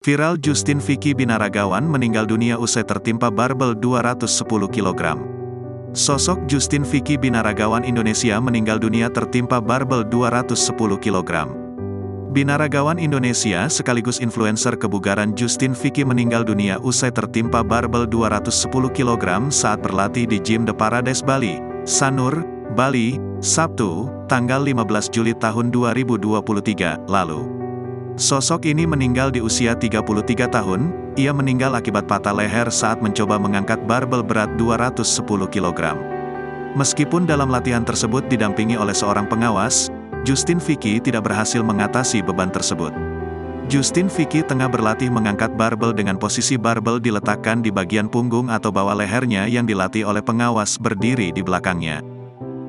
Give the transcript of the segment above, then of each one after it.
Viral Justin Vicky Binaragawan meninggal dunia usai tertimpa barbel 210 kg. Sosok Justin Vicky Binaragawan Indonesia meninggal dunia tertimpa barbel 210 kg. Binaragawan Indonesia sekaligus influencer kebugaran Justin Vicky meninggal dunia usai tertimpa barbel 210 kg saat berlatih di Gym The Paradise Bali, Sanur, Bali, Sabtu, tanggal 15 Juli tahun 2023 lalu. Sosok ini meninggal di usia 33 tahun, ia meninggal akibat patah leher saat mencoba mengangkat barbel berat 210 kg. Meskipun dalam latihan tersebut didampingi oleh seorang pengawas, Justin Vicky tidak berhasil mengatasi beban tersebut. Justin Vicky tengah berlatih mengangkat barbel dengan posisi barbel diletakkan di bagian punggung atau bawah lehernya yang dilatih oleh pengawas berdiri di belakangnya.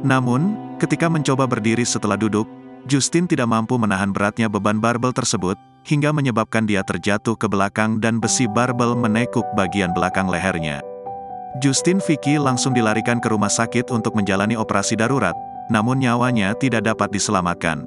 Namun, ketika mencoba berdiri setelah duduk, Justin tidak mampu menahan beratnya beban barbel tersebut, hingga menyebabkan dia terjatuh ke belakang dan besi barbel menekuk bagian belakang lehernya. Justin Vicky langsung dilarikan ke rumah sakit untuk menjalani operasi darurat, namun nyawanya tidak dapat diselamatkan.